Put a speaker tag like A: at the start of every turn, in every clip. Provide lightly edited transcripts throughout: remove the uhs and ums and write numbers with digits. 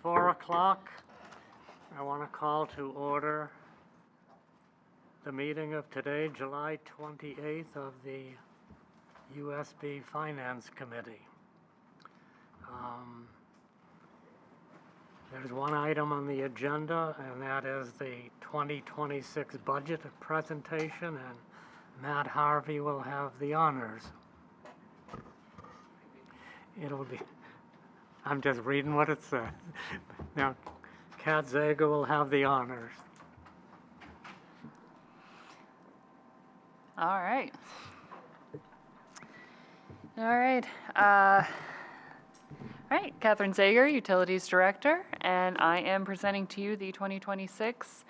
A: 4 o'clock. I want to call to order the meeting of today, July 28th, of the USB Finance Committee. There's one item on the agenda, and that is the 2026 budget presentation, and Matt Harvey will have the honors. It'll be, I'm just reading what it says. Now, Kat Zager will have the honors.
B: All right. All right, Catherine Zager, Utilities Director, and I am presenting to you the 2026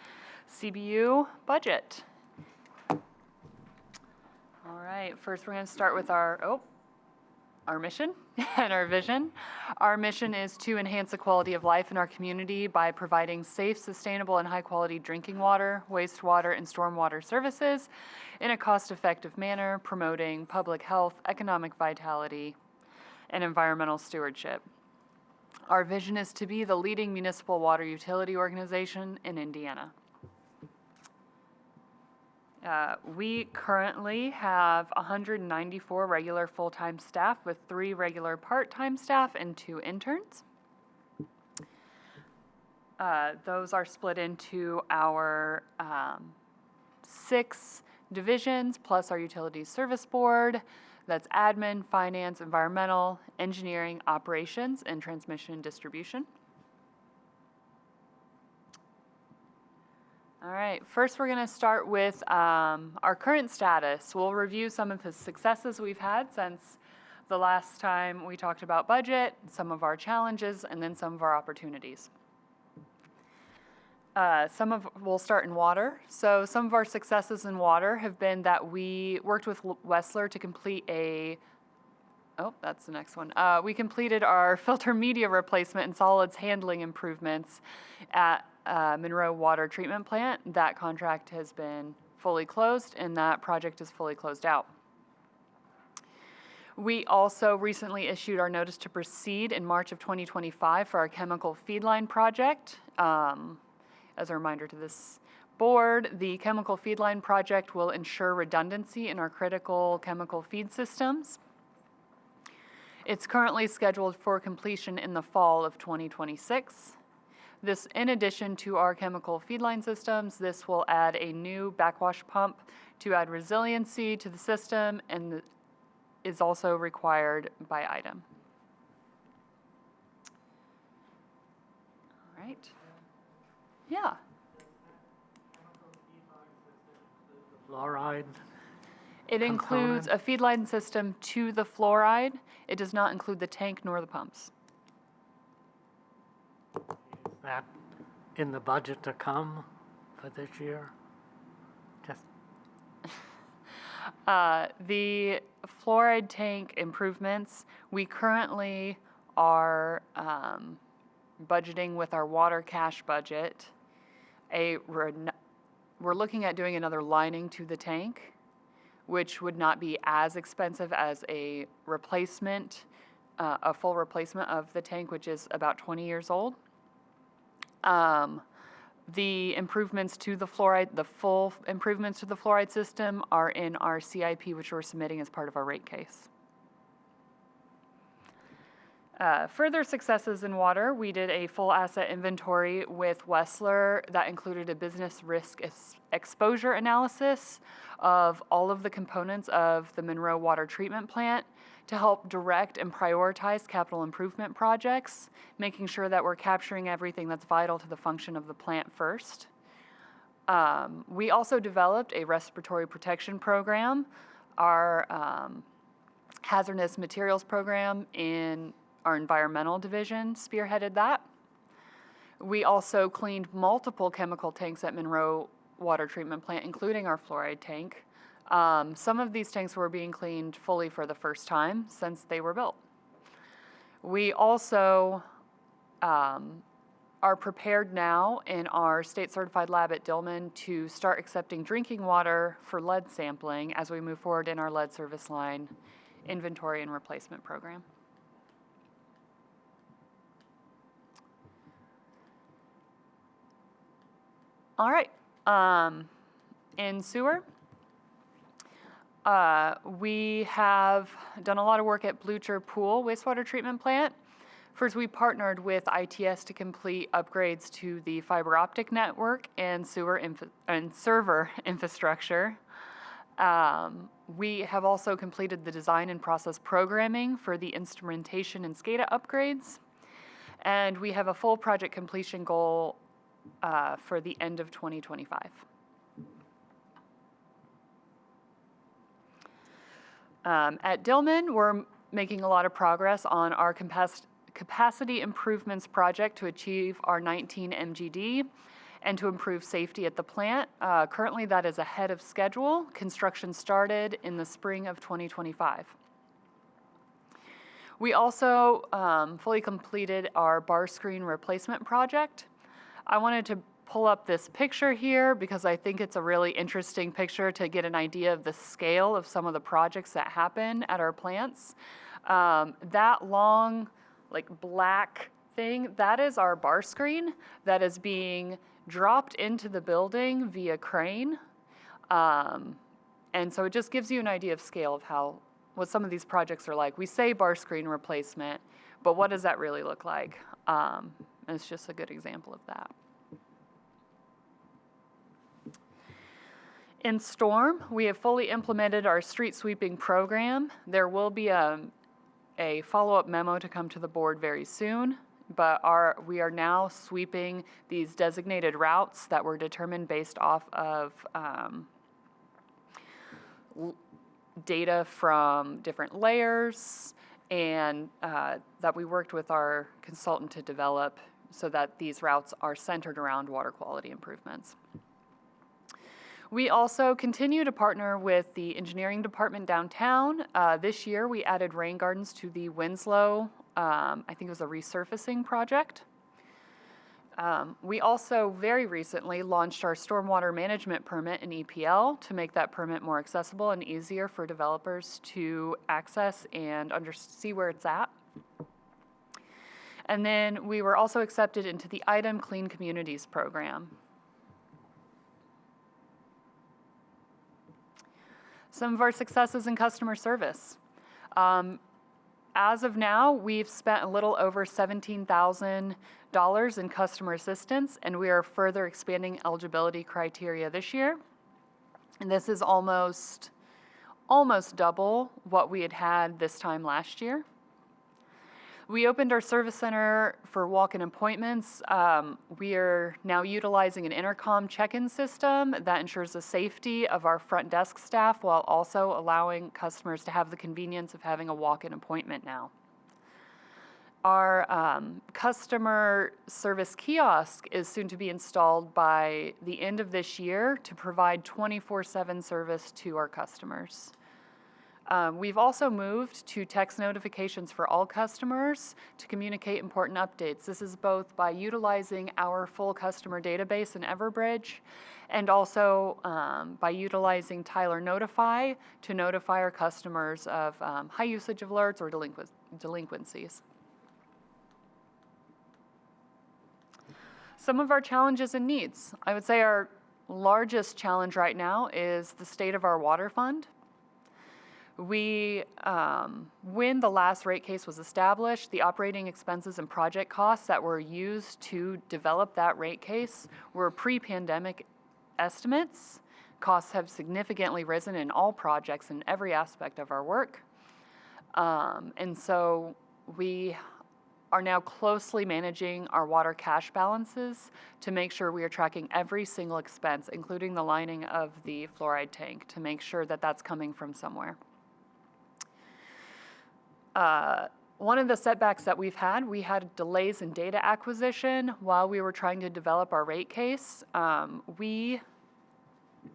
B: CBU budget. All right, first we're going to start with our mission and our vision. Our mission is to enhance the quality of life in our community by providing safe, sustainable, and high-quality drinking water, wastewater, and stormwater services in a cost-effective manner, promoting public health, economic vitality, and environmental stewardship. Our vision is to be the leading municipal water utility organization in Indiana. We currently have 194 regular full-time staff with 3 regular part-time staff and 2 interns. Those are split into our 6 divisions plus our utilities service board. That's admin, finance, environmental, engineering, operations, and transmission and distribution. All right, first we're going to start with our current status. We'll review some of the successes we've had since the last time we talked about budget, some of our challenges, and then some of our opportunities. We'll start in water. So some of our successes in water have been that we worked with Wessler to complete that's the next one. We completed our filter media replacement and solids handling improvements at Monroe Water Treatment Plant. That contract has been fully closed and that project is fully closed out. We also recently issued our notice to proceed in March of 2025 for our chemical feed line project. As a reminder to this board, the chemical feed line project will ensure redundancy in our critical chemical feed systems. It's currently scheduled for completion in the fall of 2026. This, in addition to our chemical feed line systems, this will add a new backwash pump to add resiliency to the system and is also required by item. All right. Yeah.
A: Fluoride.
B: It includes a feed line system to the fluoride. It does not include the tank nor the pumps.
A: Is that in the budget to come for this year? Just
B: the fluoride tank improvements, we currently are budgeting with our water cash budget. We're looking at doing another lining to the tank, which would not be as expensive as a replacement, a full replacement of the tank, which is about 20 years old. The improvements to the fluoride, the full improvements to the fluoride system are in our CIP, which we're submitting as part of our rate case. Further successes in water, we did a full asset inventory with Wessler that included a business risk exposure analysis of all of the components of the Monroe Water Treatment Plant to help direct and prioritize capital improvement projects, making sure that we're capturing everything that's vital to the function of the plant first. We also developed a respiratory protection program. Our hazardous materials program in our environmental division spearheaded that. We also cleaned multiple chemical tanks at Monroe Water Treatment Plant, including our fluoride tank. Some of these tanks were being cleaned fully for the first time since they were built. We also are prepared now in our state certified lab at Dillman to start accepting drinking water for lead sampling as we move forward in our lead service line inventory and replacement program. All right. In sewer, we have done a lot of work at Blucher Pool wastewater treatment plant. First, we partnered with ITS to complete upgrades to the fiber optic network and server infrastructure. We have also completed the design and process programming for the instrumentation and SCADA upgrades. And we have a full project completion goal for the end of 2025. At Dillman, we're making a lot of progress on our capacity improvements project to achieve our 19 MGD and to improve safety at the plant. Currently, that is ahead of schedule. Construction started in the spring of 2025. We also fully completed our bar screen replacement project. I wanted to pull up this picture here because I think it's a really interesting picture to get an idea of the scale of some of the projects that happen at our plants. That long, black thing, that is our bar screen that is being dropped into the building via crane. And so it just gives you an idea of scale of what some of these projects are like. We say bar screen replacement, but what does that really look like? And it's just a good example of that. In Storm, we have fully implemented our street sweeping program. There will be a follow-up memo to come to the board very soon, but we are now sweeping these designated routes that were determined based off of data from different layers and that we worked with our consultant to develop so that these routes are centered around water quality improvements. We also continue to partner with the engineering department downtown. This year, we added rain gardens to the Winslow, I think it was a resurfacing project. We also very recently launched our stormwater management permit in EPL to make that permit more accessible and easier for developers to access and see where it's at. And then we were also accepted into the IDEM Clean Communities program. Some of our successes in customer service. As of now, we've spent a little over $17,000 in customer assistance, and we are further expanding eligibility criteria this year. And this is almost double what we had this time last year. We opened our service center for walk-in appointments. We are now utilizing an intercom check-in system that ensures the safety of our front desk staff while also allowing customers to have the convenience of having a walk-in appointment now. Our customer service kiosk is soon to be installed by the end of this year to provide 24/7 service to our customers. We've also moved to text notifications for all customers to communicate important updates. This is both by utilizing our full customer database in Everbridge and also by utilizing Tyler Notify to notify our customers of high usage of alerts or delinquencies. Some of our challenges and needs. I would say our largest challenge right now is the state of our water fund. When the last rate case was established, the operating expenses and project costs that were used to develop that rate case were pre-pandemic estimates. Costs have significantly risen in all projects in every aspect of our work. And so we are now closely managing our water cash balances to make sure we are tracking every single expense, including the lining of the fluoride tank, to make sure that that's coming from somewhere. One of the setbacks that we had delays in data acquisition while we were trying to develop our rate case. We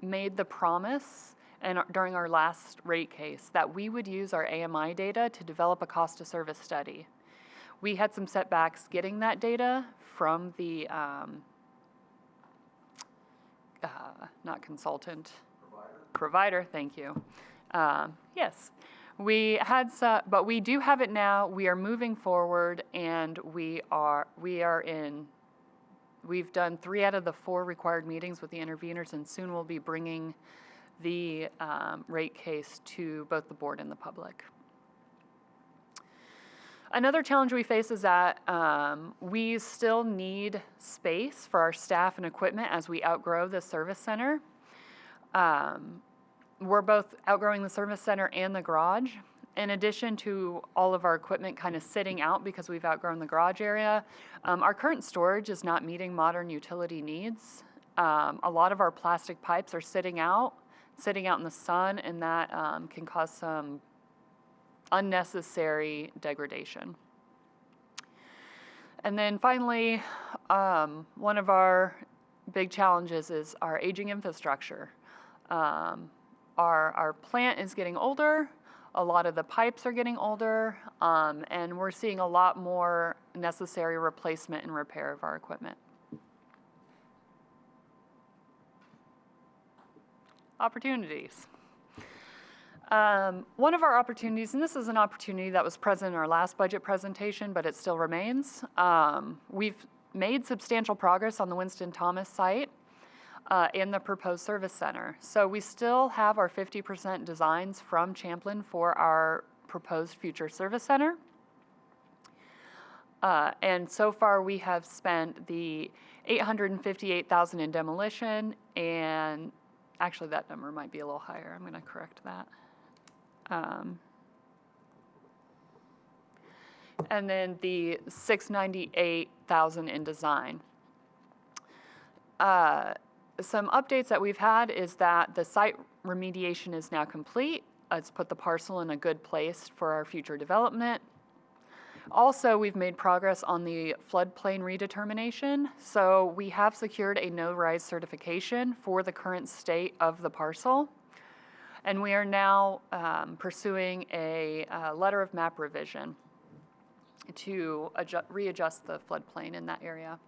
B: made the promise during our last rate case that we would use our AMI data to develop a cost of service study. We had some setbacks getting that data from the, not consultant. Provider, thank you. Yes. We had some, but we do have it now. We are moving forward, and we are in We've done 3 out of the 4 required meetings with the interveners, and soon we'll be bringing the rate case to both the board and the public. Another challenge we face is that we still need space for our staff and equipment as we outgrow the service center. We're both outgrowing the service center and the garage. In addition to all of our equipment kind of sitting out because we've outgrown the garage area, our current storage is not meeting modern utility needs. A lot of our plastic pipes are sitting out in the sun, and that can cause some unnecessary degradation. And then finally, one of our big challenges is our aging infrastructure. Our plant is getting older, a lot of the pipes are getting older, and we're seeing a lot more necessary replacement and repair of our equipment. Opportunities. One of our opportunities, and this is an opportunity that was present in our last budget presentation, but it still remains. We've made substantial progress on the Winston Thomas site and the proposed service center. So we still have our 50% designs from Champlin for our proposed future service center. And so far we have spent the $858,000 in demolition, and actually that number might be a little higher. I'm going to correct that. And then the $698,000 in design. Some updates that we've had is that the site remediation is now complete. It's put the parcel in a good place for our future development. Also, we've made progress on the floodplain redetermination. So we have secured a no-rise certification for the current state of the parcel. And we are now pursuing a letter of map revision to readjust the floodplain in that area.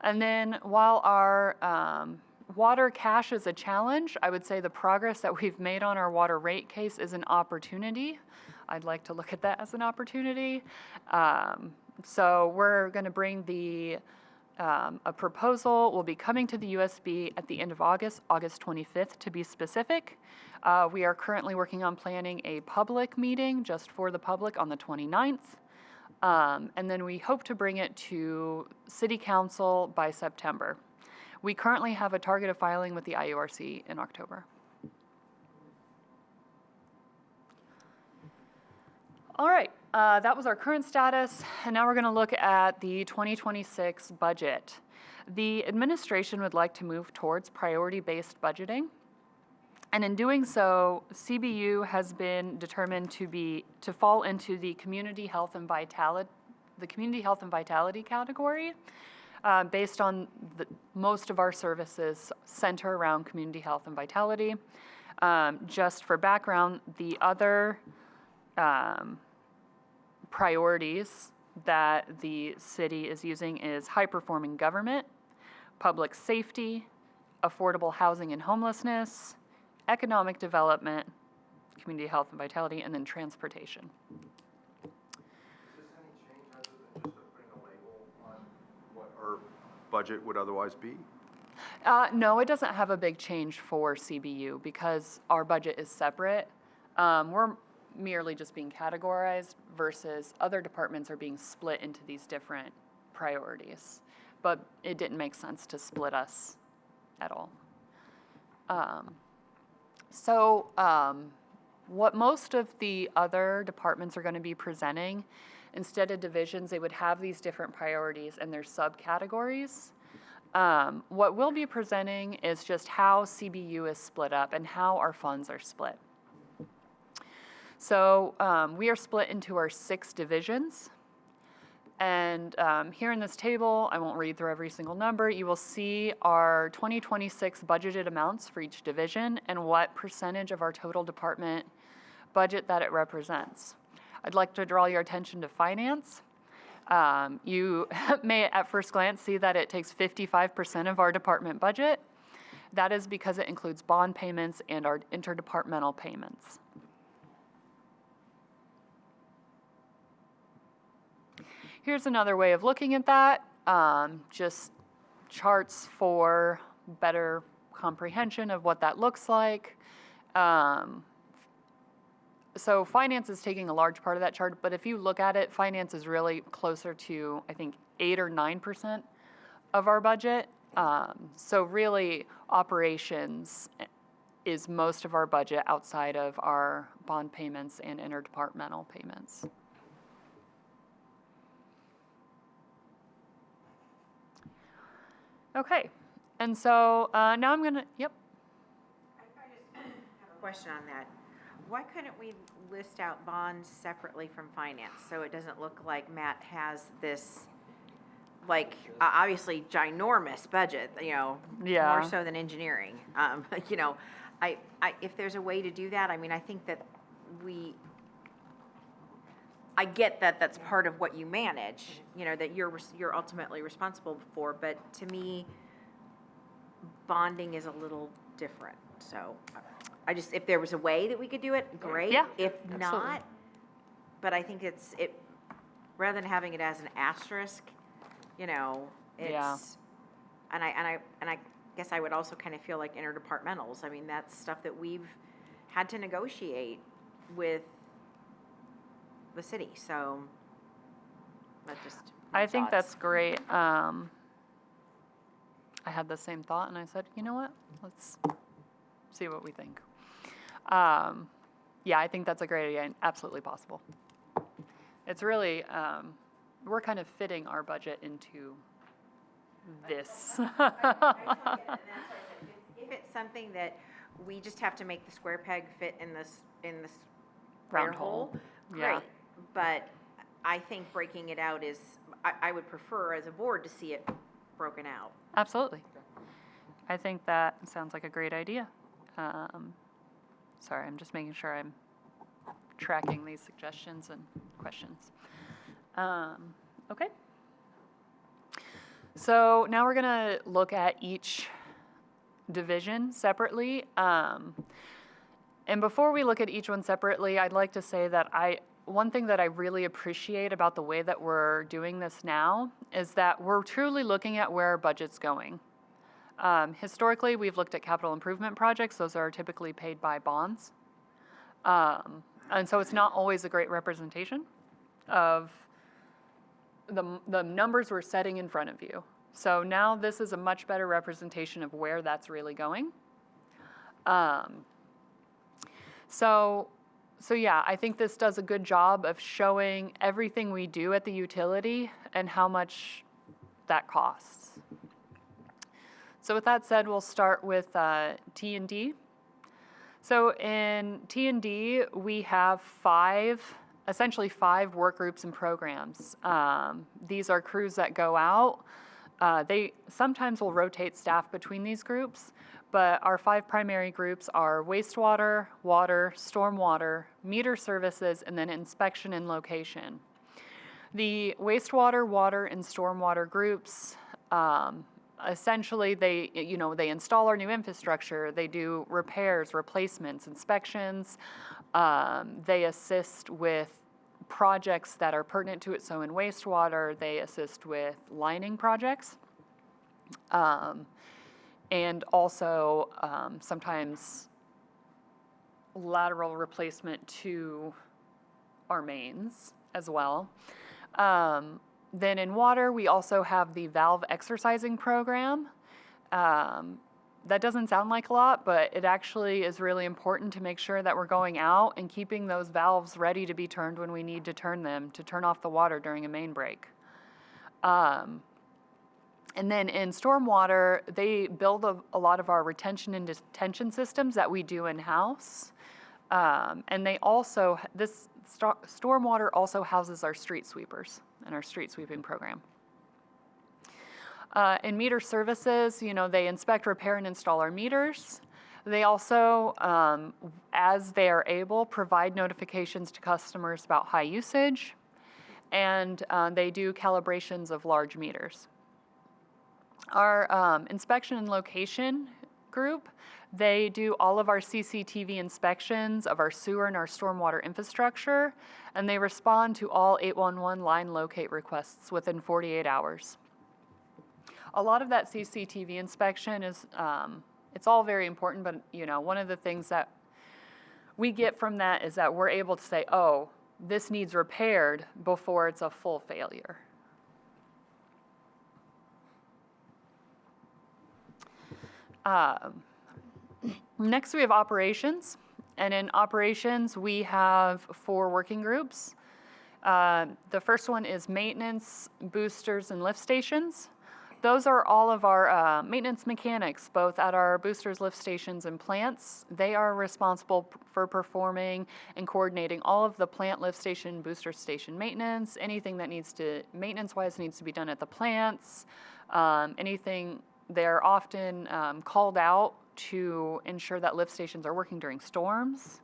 B: And then while our water cash is a challenge, I would say the progress that we've made on our water rate case is an opportunity. I'd like to look at that as an opportunity. So we're going to bring a proposal will be coming to the USB at the end of August 25th to be specific. We are currently working on planning a public meeting just for the public on the 29th. And then we hope to bring it to City Council by September. We currently have a target of filing with the IURC in October. All right, that was our current status, and now we're going to look at the 2026 budget. The administration would like to move towards priority-based budgeting, and in doing so, CBU has been determined to fall into the community health and vitality category, based on most of our services center around community health and vitality. Just for background, the other priorities that the city is using is high-performing government, public safety, affordable housing and homelessness, economic development, community health and vitality, and then transportation.
C: Is this any change other than just putting a label on what our budget would otherwise be?
B: No, it doesn't have a big change for CBU because our budget is separate. We're merely just being categorized versus other departments are being split into these different priorities. But it didn't make sense to split us at all. What most of the other departments are going to be presenting, instead of divisions, they would have these different priorities and their subcategories. What we'll be presenting is just how CBU is split up and how our funds are split. So we are split into our 6 divisions. And here in this table, I won't read through every single number, you will see our 2026 budgeted amounts for each division and what percentage of our total department budget that it represents. I'd like to draw your attention to finance. You may at first glance see that it takes 55% of our department budget. That is because it includes bond payments and our interdepartmental payments. Here's another way of looking at that. just charts for better comprehension of what that looks like. So finance is taking a large part of that chart, but if you look at it, finance is really closer to, I think, 8 or 9% of our budget. So really, operations is most of our budget outside of our bond payments and interdepartmental payments. Okay, and so now I'm gonna, yep.
D: I just have a question on that. Why couldn't we list out bonds separately from finance, so it doesn't look like Matt has this, like, obviously ginormous budget, you know,
B: Yeah.
D: more so than engineering. You know, if there's a way to do that, I mean, I think that I get that that's part of what you manage, you know, that you're ultimately responsible for, but to me, bonding is a little different, so if there was a way that we could do it, great.
B: Yeah,
D: If
B: absolutely.
D: not, but I think rather than having it as an asterisk, you know,
B: Yeah.
D: it's, and I guess I would also kind of feel like interdepartmentals, I mean, that's stuff that we've had to negotiate with the city, so that just. my
B: I think
D: thoughts.
B: that's great. I had the same thought, and I said, you know what? Let's see what we think. Yeah, I think that's a great idea and absolutely possible. It's really, we're kind of fitting our budget into this.
D: I totally get it, and that's why I said, if it's something that we just have to make the square peg fit in this square
B: Round hole. Yeah.
D: great. But I think breaking it out is, I would prefer as a board to see it broken out.
B: Absolutely. I think that sounds like a great idea. Sorry, I'm just making sure I'm tracking these suggestions and questions. Okay. So now we're going to look at each division separately. And before we look at each one separately, I'd like to say that one thing that I really appreciate about the way that we're doing this now is that we're truly looking at where our budget's going. Historically, we've looked at capital improvement projects. Those are typically paid by bonds. And so it's not always a great representation of the numbers we're setting in front of you. So now this is a much better representation of where that's really going. So yeah, I think this does a good job of showing everything we do at the utility and how much that costs. So with that said, we'll start with T&D. So in T&D, we have essentially five work groups and programs. These are crews that go out. They sometimes will rotate staff between these groups, but our five primary groups are wastewater, water, stormwater, meter services, and then inspection and location. The wastewater, water, and stormwater groups, essentially they install our new infrastructure, they do repairs, replacements, inspections, they assist with projects that are pertinent to it. So in wastewater, they assist with lining projects. And also sometimes lateral replacement to our mains as well. Then in water, we also have the valve exercising program. That doesn't sound like a lot, but it actually is really important to make sure that we're going out and keeping those valves ready to be turned when we need to turn them, to turn off the water during a main break. And then in stormwater, they build a lot of our retention and detention systems that we do in-house. And they also, this stormwater also houses our street sweepers and our street sweeping program. In meter services, they inspect, repair, and install our meters. They also, as they are able, provide notifications to customers about high usage, and they do calibrations of large meters. Our inspection and location group, they do all of our CCTV inspections of our sewer and our stormwater infrastructure, and they respond to all 811 line locate requests within 48 hours. a lot of that CCTV inspection is, it's all very important, but, one of the things that we get from that is that we're able to say, oh, this needs repaired before it's a full failure. Next, we have operations. And in operations, we have 4 working groups. The first one is maintenance, boosters, and lift stations. Those are all of our maintenance mechanics, both at our boosters, lift stations, and plants. They are responsible for performing and coordinating all of the plant, lift station, booster station maintenance, anything that maintenance-wise needs to be done at the plants, anything. They're often called out to ensure that lift stations are working during storms.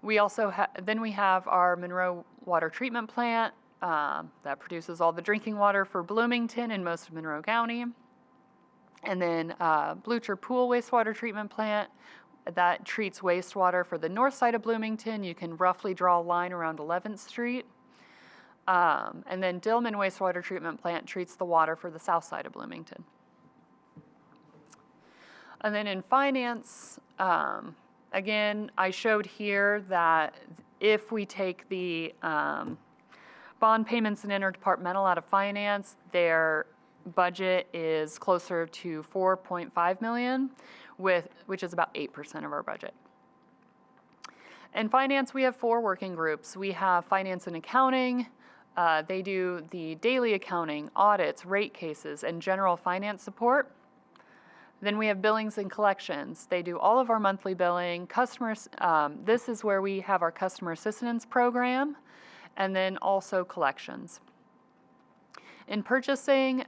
B: We also then we have our Monroe Water Treatment Plant that produces all the drinking water for Bloomington and most of Monroe County. And then Blucher Pool Wastewater Treatment Plant that treats wastewater for the north side of Bloomington. You can roughly draw a line around 11th Street. And then Dillman Wastewater Treatment Plant treats the water for the south side of Bloomington. And then in finance, again, I showed here that if we take the bond payments and interdepartmental out of finance, their budget is closer to $4.5 million, which is about 8% of our budget. In finance, we have 4 working groups. We have finance and accounting. They do the daily accounting, audits, rate cases, and general finance support. Then we have billings and collections. They do all of our monthly billing. Customers, this is where we have our customer assistance program, and then also collections. In purchasing,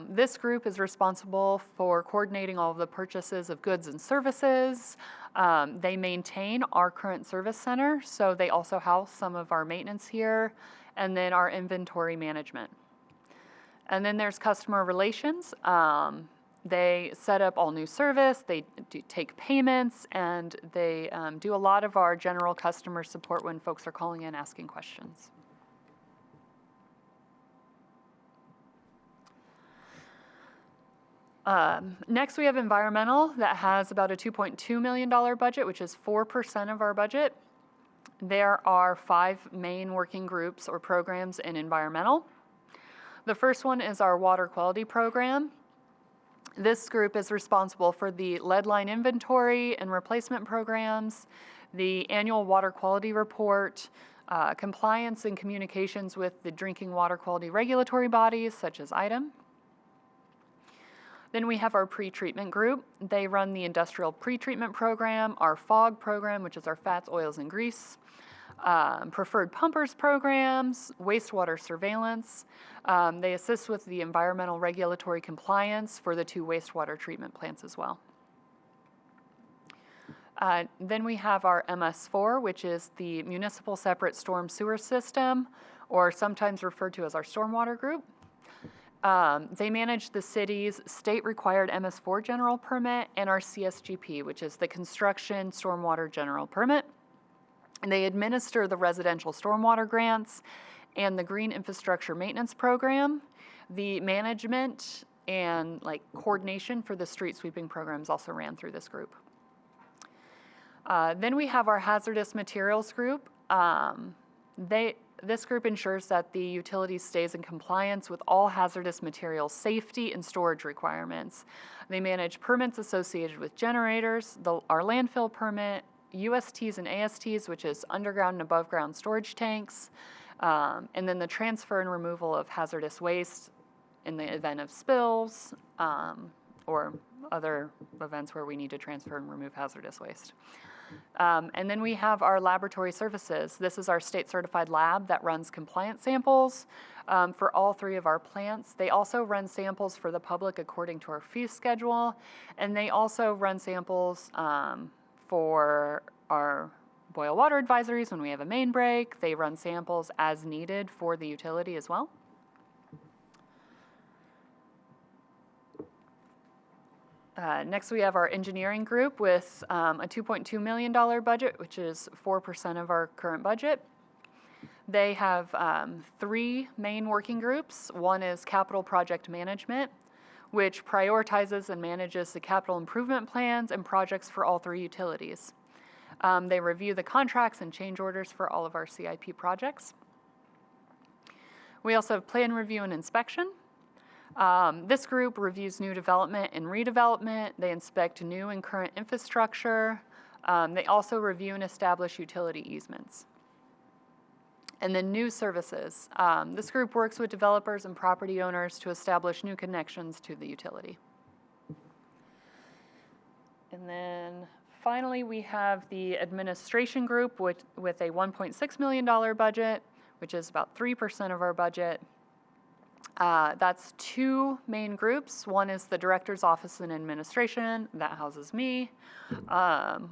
B: this group is responsible for coordinating all of the purchases of goods and services. They maintain our current service center, so they also house some of our maintenance here, and then our inventory management. And then there's customer relations. They set up all new service, they do take payments, and they do a lot of our general customer support when folks are calling in asking questions. Next, we have environmental that has about a $2.2 million budget, which is 4% of our budget. There are 5 main working groups or programs in environmental. The first one is our water quality program. This group is responsible for the lead line inventory and replacement programs, the annual water quality report, compliance and communications with the drinking water quality regulatory bodies such as IDEM. Then we have our pre-treatment group. They run the industrial pre-treatment program, our FOG program, which is our fats, oils, and grease, preferred pumpers programs, wastewater surveillance. They assist with the environmental regulatory compliance for the 2 wastewater treatment plants as well. Then we have our MS4, which is the Municipal Separate Storm Sewer System, or sometimes referred to as our stormwater group. They manage the city's state-required MS4 general permit and our CSGP, which is the Construction Stormwater General Permit. And they administer the residential stormwater grants and the Green Infrastructure Maintenance Program. The management and coordination for the street sweeping programs also ran through this group. Then we have our hazardous materials group. This group ensures that the utility stays in compliance with all hazardous materials safety and storage requirements. They manage permits associated with generators, our landfill permit, USTs and ASTs, which is underground and above ground storage tanks, and then the transfer and removal of hazardous waste in the event of spills or other events where we need to transfer and remove hazardous waste. And then we have our laboratory services. This is our state-certified lab that runs compliance samples for all 3 of our plants. They also run samples for the public according to our fee schedule, and they also run samples for our boil water advisories when we have a main break. They run samples as needed for the utility as well. Next, we have our engineering group with a $2.2 million budget, which is 4% of our current budget. They have 3 main working groups. One is capital project management, which prioritizes and manages the capital improvement plans and projects for all 3 utilities. They review the contracts and change orders for all of our CIP projects. We also have plan review and inspection. This group reviews new development and redevelopment. They inspect new and current infrastructure. They also review and establish utility easements. And then new services. This group works with developers and property owners to establish new connections to the utility. And then finally, we have the administration group with a $1.6 million budget, which is about 3% of our budget. That's 2 main groups. One is the Director's Office and Administration. That houses me.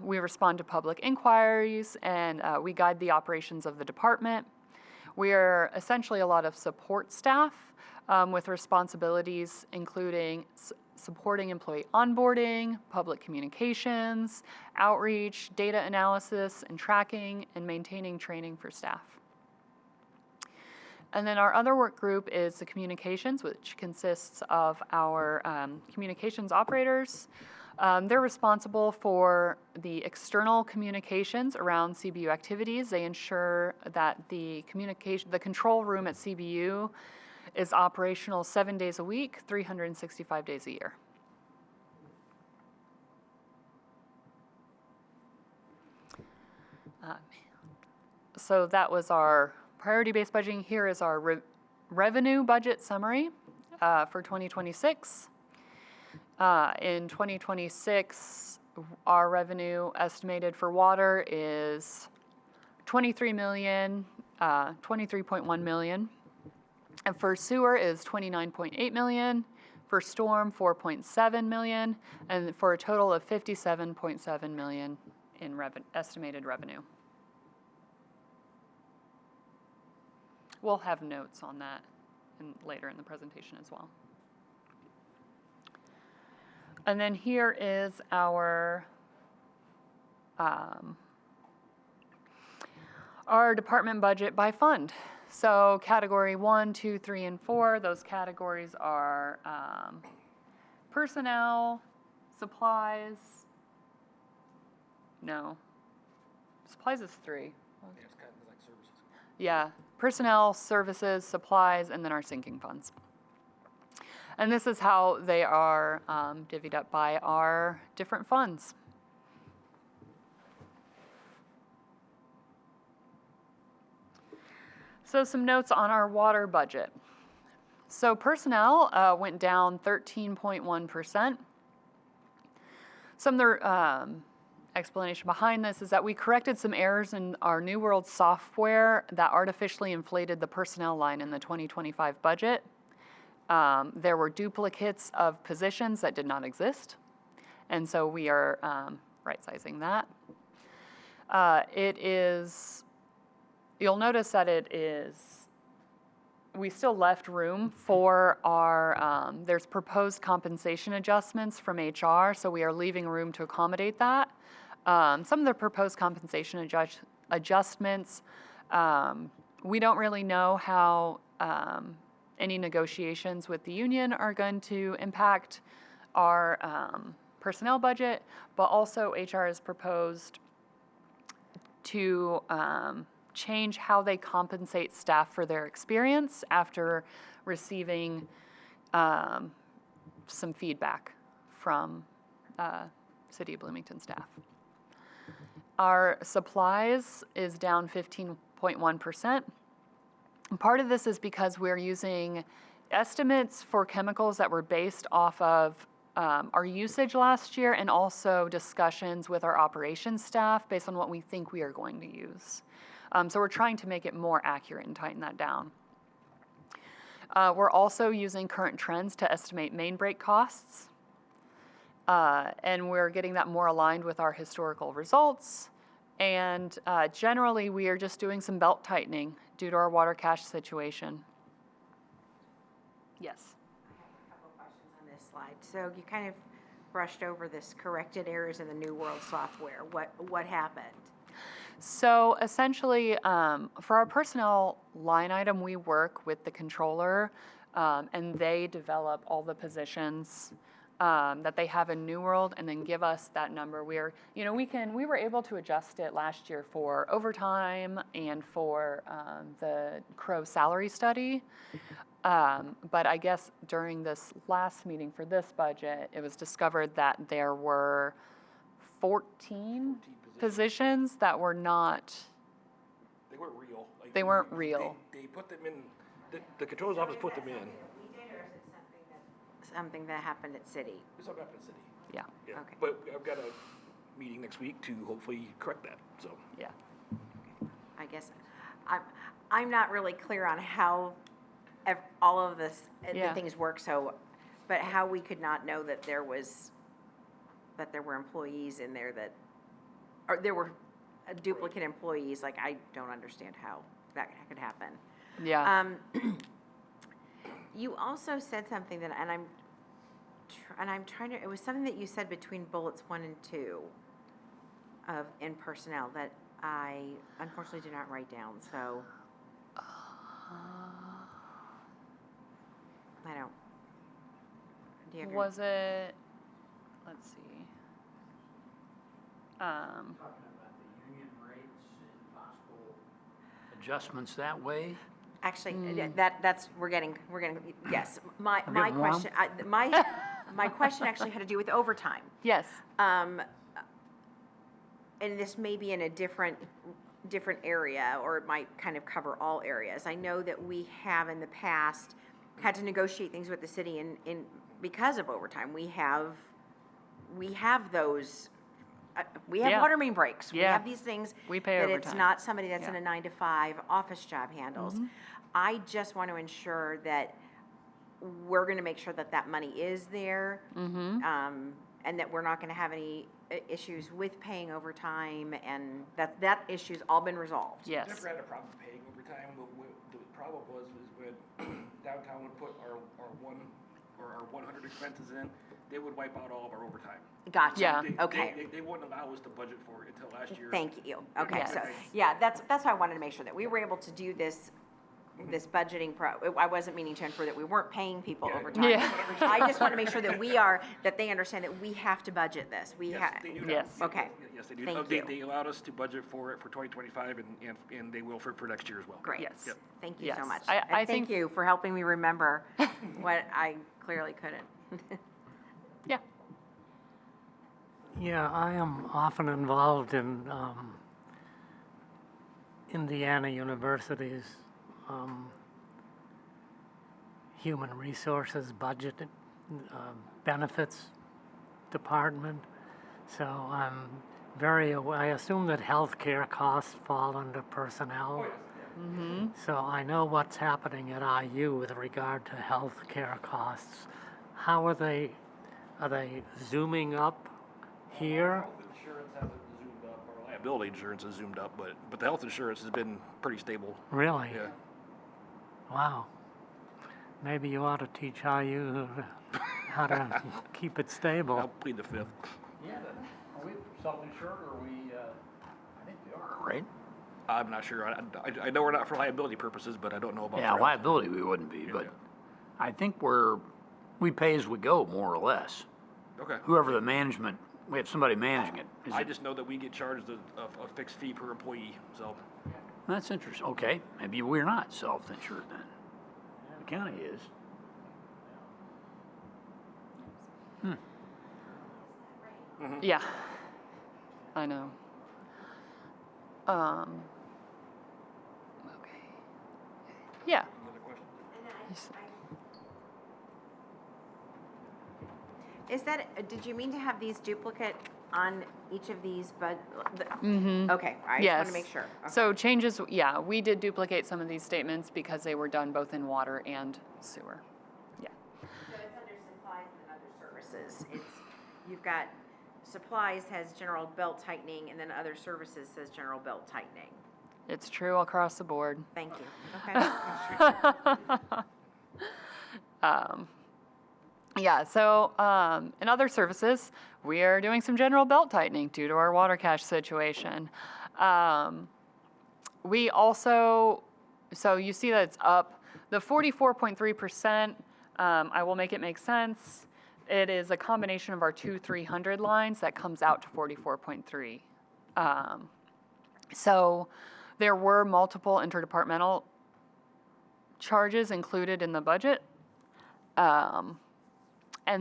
B: We respond to public inquiries, and we guide the operations of the department. We are essentially a lot of support staff with responsibilities including supporting employee onboarding, public communications, outreach, data analysis, and tracking, and maintaining training for staff. And then our other work group is the communications, which consists of our communications operators. They're responsible for the external communications around CBU activities. They ensure that the control room at CBU is operational 7 days a week, 365 days a year. So that was our priority-based budgeting. Here is our revenue budget summary for 2026. In 2026, our revenue estimated for water is $23.1 million. And for sewer is $29.8 million. For storm, $4.7 million. And for a total of $57.7 million in estimated revenue. We'll have notes on that later in the presentation as well. And then here is our department budget by fund. So category 1, 2, 3, and 4, those categories are personnel, supplies. No, supplies is 3. Yeah, personnel, services, supplies, and then our sinking funds. And this is how they are divvied up by our different funds. So some notes on our water budget. So personnel went down 13.1%. Some of the explanation behind this is that we corrected some errors in our New World software that artificially inflated the personnel line in the 2025 budget. There were duplicates of positions that did not exist, and so we are right-sizing that. You'll notice that we still left room for our, there's proposed compensation adjustments from HR, so we are leaving room to accommodate that. Some of the proposed compensation adjustments, we don't really know how any negotiations with the union are going to impact our personnel budget, but also HR has proposed to change how they compensate staff for their experience after receiving some feedback from City of Bloomington staff. Our supplies is down 15.1%. Part of this is because we're using estimates for chemicals that were based off of our usage last year and also discussions with our operations staff based on what we think we are going to use. So we're trying to make it more accurate and tighten that down. We're also using current trends to estimate main break costs. And we're getting that more aligned with our historical results. And generally, we are just doing some belt tightening due to our water cache situation. Yes?
D: I have a couple questions on this slide. So you kind of brushed over this corrected errors in the New World software. What happened?
B: So essentially, for our personnel line item, we work with the controller, and they develop all the positions that they have in New World, and then give us that number. We were able to adjust it last year for overtime and for the Crow salary study. But I guess during this last meeting for this budget, it was discovered that there were 14 positions that were not,
E: They weren't real. Like,
B: they weren't real.
E: They put them in, the controller's office put them in.
D: We did, or is it something that happened at city?
E: It's up in the city.
B: Yeah,
E: Yeah.
D: Okay.
E: But I've got a meeting next week to hopefully correct that, so.
B: yeah.
D: I guess, I'm not really clear on how all of this, the
B: Yeah.
D: things work, so, but how we could not know that there were employees in there that, or there were duplicate employees, like, I don't understand how that could happen.
B: Yeah.
D: You also said something that, and I'm trying to, it was something that you said between bullets 1 and 2 in personnel that I unfortunately did not write down, so. I don't. Do you have your-
B: Was it, let's see.
F: Talking about the union rates and possible adjustments that way?
D: Actually, that's, we're getting, yes. My
F: getting warm?
D: question, my question actually had to do with overtime.
B: Yes.
D: And this may be in a different area, or it might kind of cover all areas. I know that we have in the past had to negotiate things with the city in because of overtime. We have those, we have
B: Yeah.
D: water main breaks. We
B: Yeah.
D: have these things.
B: We pay
D: that it's
B: overtime.
D: not somebody that's in
B: Yeah.
D: a 9 to 5 office job handles. I just want to ensure that we're going to make sure that that money is there. And that we're not going to have any issues with paying overtime, and that issue's all been resolved.
B: Yes.
E: Never had a problem paying overtime, but the problem was when downtown would put our 100 expenses in, they would wipe out all of our overtime.
D: Gotcha.
B: Yeah.
D: Okay.
E: They wouldn't allow us to budget for it until last year.
D: Thank you. Okay,
B: Yes.
D: so, yeah, that's why I wanted to make sure that we were able to do this budgeting I wasn't meaning to infer that we weren't paying people
E: Yeah.
D: overtime.
B: Yeah.
D: I just want to make sure that that they understand that we have to budget this. We
E: Yes,
D: have.
E: they do now.
B: Yes.
D: Okay.
E: Yes, they do.
D: Thank
E: They-
D: you.
E: They allowed us to budget for it for 2025, and they will for next year as well.
D: Great.
B: Yes.
E: Yep.
D: Thank you so
B: Yes.
D: much.
B: I
D: And
B: think-
D: thank you for helping me remember what I clearly couldn't.
B: Yeah.
A: Yeah, I am often involved in Indiana University's human resources budget benefits department. So I'm very aware, I assume that healthcare costs fall under personnel. So I know what's happening at IU with regard to healthcare costs. How are they zooming up here?
E: Health insurance hasn't zoomed up, our liability insurance has zoomed up, but the health insurance has been pretty stable.
A: Really?
E: Yeah.
A: Wow. Maybe you ought to teach IU how to keep it
E: I'll
A: stable.
E: plead the fifth.
F: Yeah, are we self-insured or are we, I think we are, right?
E: I'm not sure. I know we're not for liability purposes, but I don't know about.
F: Yeah,
E: for health.
F: liability we wouldn't be, but
E: Yeah.
F: I think we pay as we go, more or less.
E: Okay.
F: Whoever the management, we have somebody managing it. Is
E: I
F: it-
E: just know that we get charged a fixed fee per employee, so.
F: That's interesting. Okay, maybe we're not self-insured then. The county is.
B: Yeah. I know. Okay. Yeah.
E: Another question?
D: Is that, did you mean to have these duplicate on each of these, but, okay, I just
B: Yes.
D: want to make sure. Okay.
B: So changes, yeah, we did duplicate some of these statements because they were done both in water and sewer. Yeah.
D: So it's under supplies and other services. You've got supplies has general belt tightening, and then other services says general belt tightening.
B: It's true across the board.
D: Thank you. Okay.
B: Yeah, so in other services, we are doing some general belt tightening due to our water cache situation. We also, so you see that it's up. The 44.3%, I will make it make sense. It is a combination of our two 300 lines that comes out to 44.3. So there were multiple interdepartmental charges included in the budget. And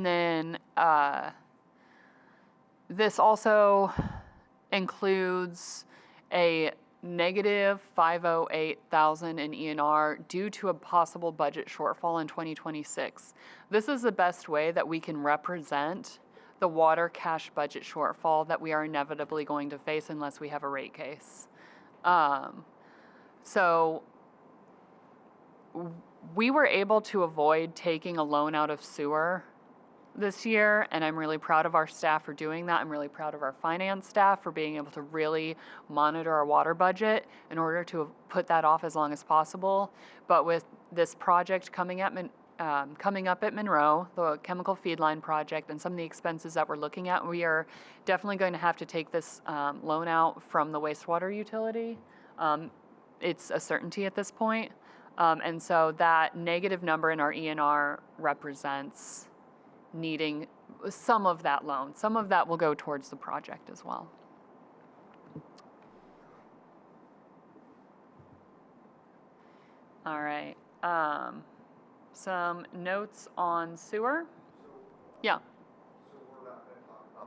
B: then this also includes a negative 508,000 in E&R due to a possible budget shortfall in 2026. This is the best way that we can represent the water cash budget shortfall that we are inevitably going to face unless we have a rate case. So we were able to avoid taking a loan out of sewer this year, and I'm really proud of our staff for doing that. I'm really proud of our finance staff for being able to really monitor our water budget in order to put that off as long as possible. But with this project coming up at Monroe, the chemical feed line project, and some of the expenses that we're looking at, we are definitely going to have to take this loan out from the wastewater utility. It's a certainty at this point. And so that negative number in our E&R represents needing some of that loan. Some of that will go towards the project as well. All right. Some notes on sewer. Yeah.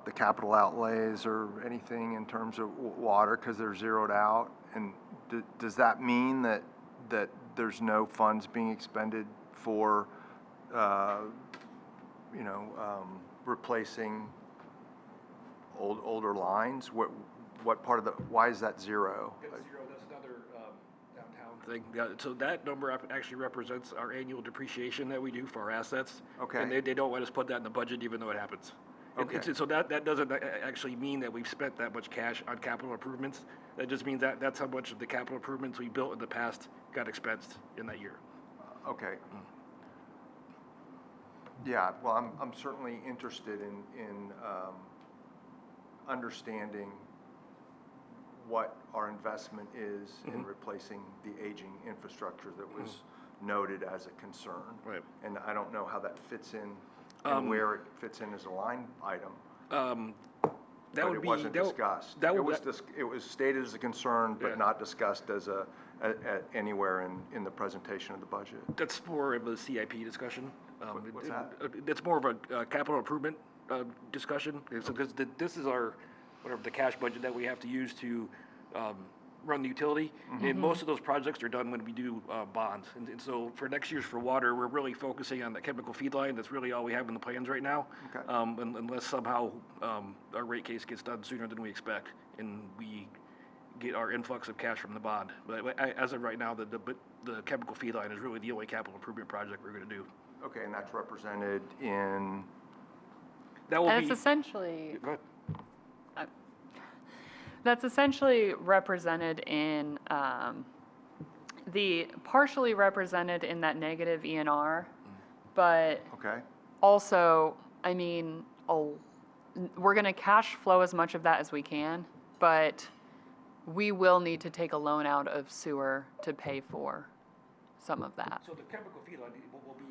C: The capital outlays or anything in terms of water because they're zeroed out? And does that mean that there's no funds being expended for, replacing older lines? What part of why is that zero?
E: That's zero, that's another downtown thing. Yeah, so that number actually represents our annual depreciation that we do for our assets.
C: Okay.
E: And they don't let us put that in the budget even though it happens.
C: Okay.
E: So that doesn't actually mean that we've spent that much cash on capital improvements. That just means that that's how much of the capital improvements we built in the past got expensed in that year.
C: Okay. Yeah, well, I'm certainly interested in understanding what our investment is in replacing the aging infrastructure that was noted as a concern.
E: Right.
C: And I don't know how that fits in and where it fits in as a line item.
E: That
C: But
E: would
C: it
E: be
C: wasn't discussed. It was stated as a concern, but
E: Yeah.
C: not discussed as anywhere in the presentation of the budget.
E: That's more of a CIP discussion.
C: What's that?
E: It's more of a capital improvement discussion. Because this is our, whatever the cash budget that we have to use to run the utility. And most of those projects are done when we do bonds. And so for next year's for water, we're really focusing on the chemical feed line. That's really all we have in the plans right now.
C: Okay.
E: Unless somehow our rate case gets done sooner than we expect and we get our influx of cash from the bond. But as of right now, the chemical feed line is really the only capital improvement project we're going to do.
C: Okay, and that's represented in,
E: That will
B: And
E: be.
B: it's essentially,
E: Go ahead.
B: that's essentially represented in, partially represented in that negative E&R, but
C: okay,
B: also, I mean, we're going to cash flow as much of that as we can, but we will need to take a loan out of sewer to pay for some of that.
E: So the chemical feed line will be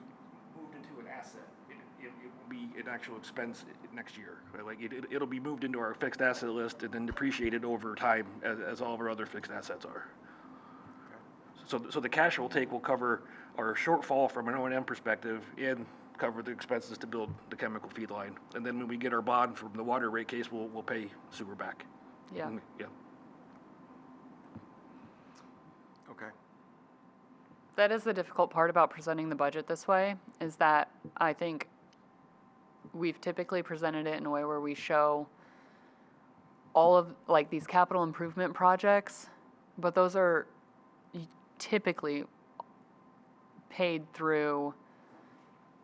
E: moved into an asset. It will be an actual expense next year. Right? Like it'll be moved into our fixed asset list and then depreciated over time as all of our other fixed assets are. So the cash we'll take will cover our shortfall from an O&M perspective and cover the expenses to build the chemical feed line. And then when we get our bond from the water rate case, we'll pay sewer back.
B: Yeah.
E: Yeah.
C: okay.
B: That is the difficult part about presenting the budget this way, is that I think we've typically presented it in a way where we show all of like these capital improvement projects, but those are typically paid through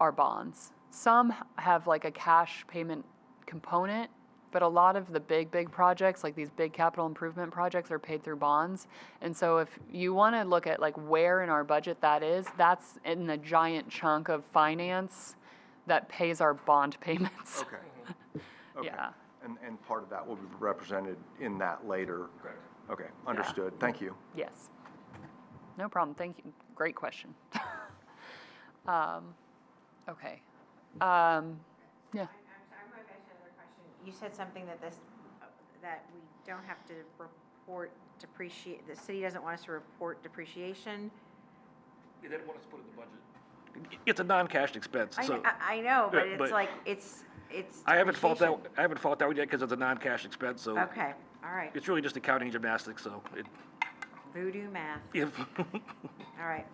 B: our bonds. Some have like a cash payment component, but a lot of the big projects, like these big capital improvement projects, are paid through bonds. And so if you want to look at like where in our budget that is, that's in the giant chunk of finance that pays our bond payments.
C: Okay. Okay.
B: Yeah.
C: And part of that will be represented in that later.
E: Correct.
C: Okay, understood. Thank you.
B: Yes. No problem. Thank you. Great question. Okay. Yeah.
D: I'm sorry, I'm going to ask another question. You said something that that we don't have to report the city doesn't want us to report depreciation.
E: They didn't want us to put it in the budget. It's a non-cash expense, so.
D: I know, but
E: Yeah,
D: it's
E: but
D: like, it's
E: I haven't fought that,
D: depreciation.
E: I haven't fought that one yet because it's a non-cash expense, so.
D: Okay, all right.
E: It's really just accounting gymnastics, so it,
D: Voodoo math.
E: if,
D: All right.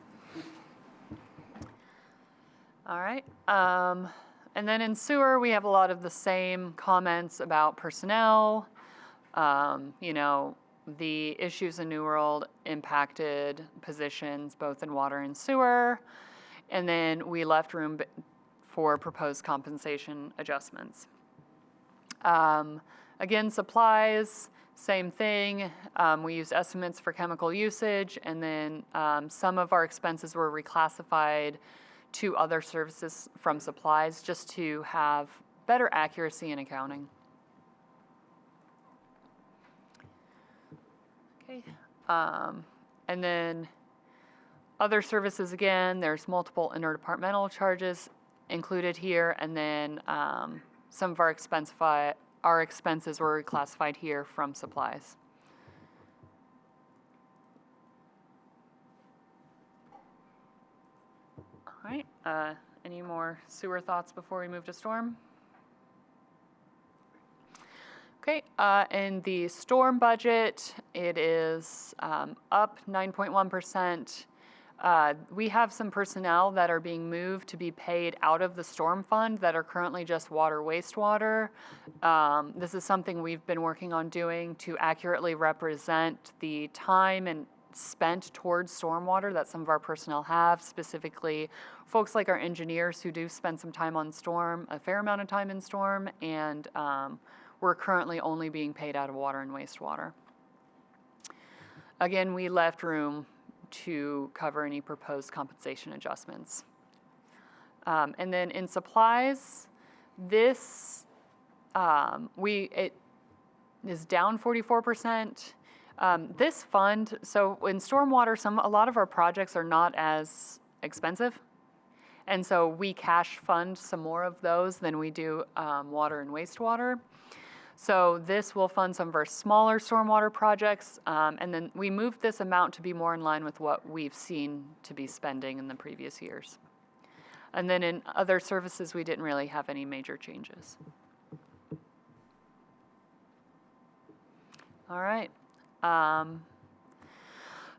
B: All right. And then in sewer, we have a lot of the same comments about personnel. You know, the issues in New World impacted positions both in water and sewer. And then we left room for proposed compensation adjustments. Again, supplies, same thing. We used estimates for chemical usage, and then some of our expenses were reclassified to other services from supplies just to have better accuracy in accounting. Okay. And then other services, again, there's multiple interdepartmental charges included here, and then some of our expenses were reclassified here from supplies. All right, any more sewer thoughts before we move to storm? Okay, in the storm budget, it is up 9.1%. We have some personnel that are being moved to be paid out of the storm fund that are currently just water, wastewater. This is something we've been working on doing to accurately represent the time and spent towards stormwater that some of our personnel have, specifically folks like our engineers who do spend some time on storm, a fair amount of time in storm, and we're currently only being paid out of water and wastewater. Again, we left room to cover any proposed compensation adjustments. And then in supplies, this, it is down 44%. This fund, so in stormwater, a lot of our projects are not as expensive. And so we cash fund some more of those than we do water and wastewater. So this will fund some of our smaller stormwater projects, and then we moved this amount to be more in line with what we've seen to be spending in the previous years. And then in other services, we didn't really have any major changes. All right.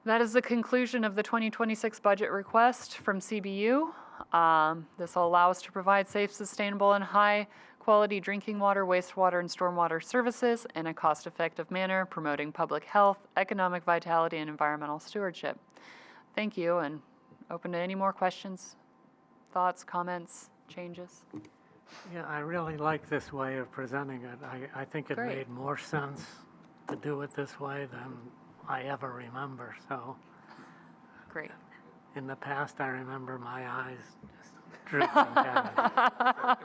B: That is the conclusion of the 2026 budget request from CBU. This will allow us to provide safe, sustainable, and high-quality drinking water, wastewater, and stormwater services in a cost-effective manner, promoting public health, economic vitality, and environmental stewardship. Thank you, and open to any more questions, thoughts, comments, changes.
A: Yeah, I really like this way of presenting it. I think it
B: Great.
A: made more sense to do it this way than I ever remember. So
B: Great.
A: in the past, I remember my eyes just drooping down.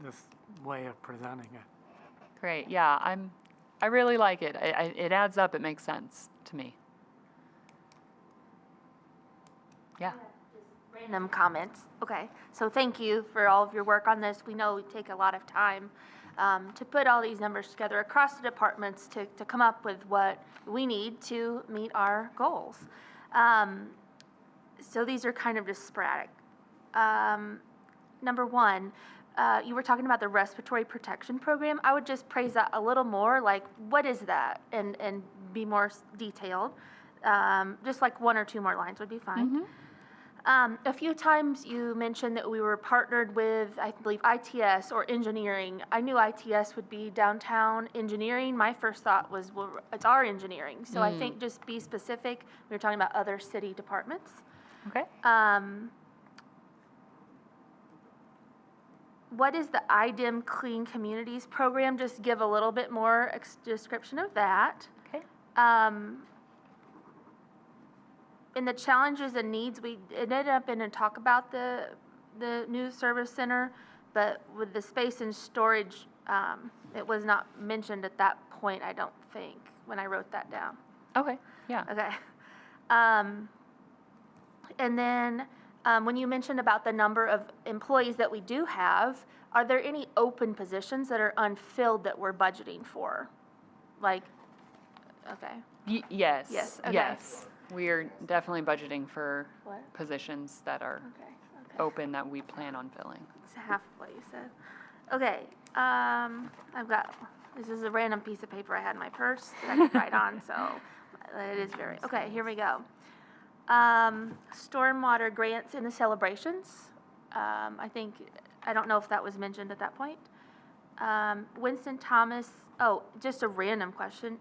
A: This way of presenting it.
B: Great. Yeah, I really like it. It adds up. It makes sense to me. Yeah.
G: Random comments. Okay, so thank you for all of your work on this. We know we take a lot of time to put all these numbers together across the departments to come up with what we need to meet our goals. So these are kind of just sporadic. Number one, you were talking about the respiratory protection program. I would just praise that a little more, like what is that, and be more detailed. Just like one or two more lines would be fine.
B: Mm-hmm.
G: A few times you mentioned that we were partnered with, I believe, ITS or engineering. I knew ITS would be downtown engineering. My first thought was, well, it's our engineering. So I think just be specific. We were talking about other city departments.
B: Okay.
G: What is the IDEM Clean Communities program? Just give a little bit more description of that.
B: Okay.
G: In the challenges and needs, we ended up in a talk about the new service center, but with the space and storage, it was not mentioned at that point, I don't think, when I wrote that down.
B: Okay, yeah.
G: Okay. And then, when you mentioned about the number of employees that we do have, are there any open positions that are unfilled that we're budgeting for? Like, okay.
B: Yes.
G: Yes, okay.
B: Yes. We are definitely budgeting for
G: What?
B: positions that are
G: Okay, okay.
B: open that we plan on filling.
G: It's half of what you said. Okay, this is a random piece of paper I had in my purse that I could write on, so it is very, okay, here we go. Stormwater grants in the celebrations. I don't know if that was mentioned at that point. Winston Thomas, just a random question.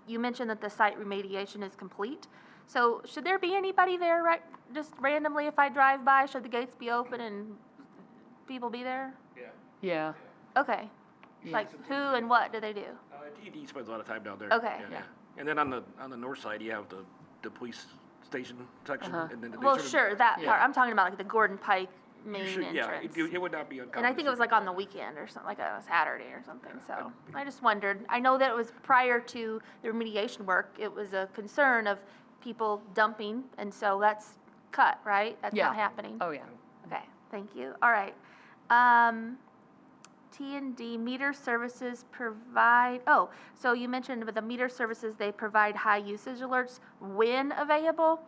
G: You mentioned that the site remediation is complete. So should there be anybody there, right, just randomly if I drive by? Should the gates be open and people be there?
B: Yeah.
G: Okay.
B: Yeah.
G: Like who and what do they do?
E: DD spends a lot of time down there.
G: Okay.
B: Yeah.
E: And then on the north side, you have the police station section. And then they
G: Well,
E: sort of-
G: sure, that
B: Yeah.
G: part. I'm talking about like the Gordon Pike
E: you
G: main
E: should- Yeah,
G: entrance.
E: it would not be uncommon.
G: And I think it was like on the weekend or something, like a Saturday or something, so I just wondered. I know that it was prior to the remediation work, it was a concern of people dumping, and so that's cut, right? That's
B: Yeah.
G: not happening?
B: Oh, yeah.
G: Okay, thank you. All right. T&D meter services provide, so you mentioned with the meter services, they provide high usage alerts when available.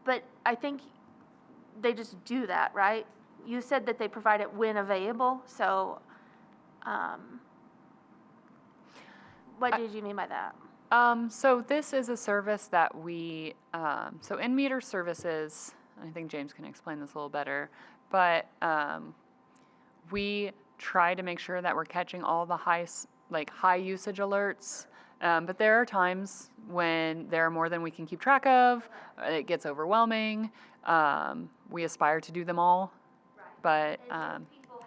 G: But I think they just do that, right? You said that they provide it when available, so, what did you mean by that?
B: So this is a service that we, so in meter services, I think James can explain this a little better, but we try to make sure that we're catching all the high usage alerts. But there are times when there are more than we can keep track of. It gets overwhelming. We aspire to do them all, but
G: And if people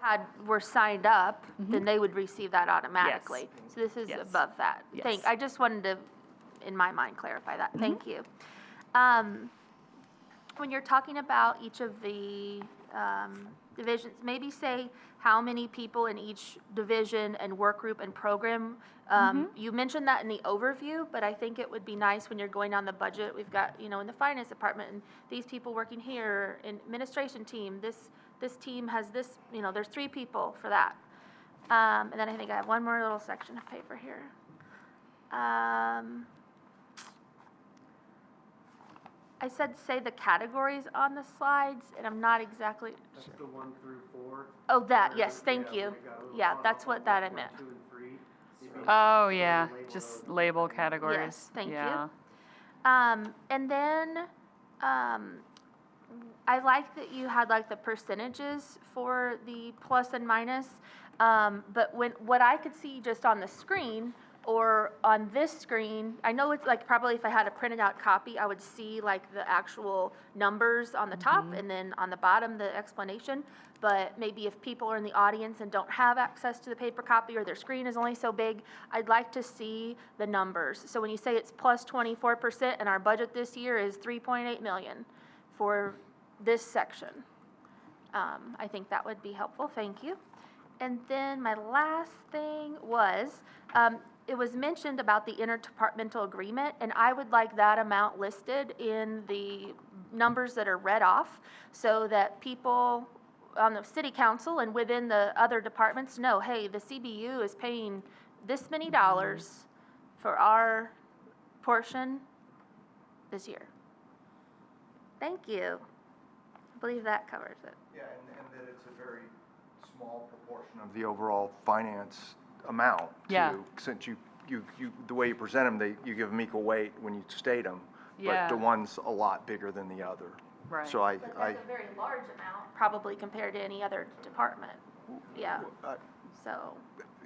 G: were signed up, then they would receive that automatically. So this is
B: Yes.
G: above that.
B: Yes.
G: I just wanted to, in my mind, clarify that. Thank you. When you're talking about each of the divisions, maybe say how many people in each division and work group and program. You mentioned that in the overview, but I think it would be nice when you're going on the budget. We've got, in the finance department, and these people working here, in administration team, this team has this, there's 3 people for that. And then I think I have one more little section of paper here. I said say the categories on the slides, and I'm not exactly.
A: That's the 1 through 4.
G: Oh, that, yes,
A: Yeah,
G: thank
A: we
G: you.
A: got a little
G: Yeah,
A: far
G: that's
A: off
G: what
A: on
G: that I
A: 1,
G: meant.
A: 2, and 3.
B: oh yeah,
A: label
B: just
A: those.
B: label categories.
G: Yes, thank you.
B: Yeah.
G: And then, I like that you had like the percentages for the plus and minus. But what I could see just on the screen or on this screen, I know it's like probably if I had a printed out copy, I would see like the actual numbers on the top and then on the bottom, the explanation. But maybe if people are in the audience and don't have access to the paper copy or their screen is only so big, I'd like to see the numbers. So when you say it's plus 24% and our budget this year is 3.8 million for this section, I think that would be helpful. Thank you. And then my last thing was, it was mentioned about the interdepartmental agreement, and I would like that amount listed in the numbers that are read off so that people on the city council and within the other departments know, hey, the CBU is paying this many dollars for our portion this year. Thank you. I believe that covers it.
C: Yeah, and that it's a very small proportion of the overall finance amount, too.
B: Yeah.
C: Since you the way you present them, you give them equal weight when you state them.
B: Yeah.
C: But the one's a lot bigger than the other.
B: Right.
C: So
G: But that's a very large amount, probably compared to any other department. Yeah, so,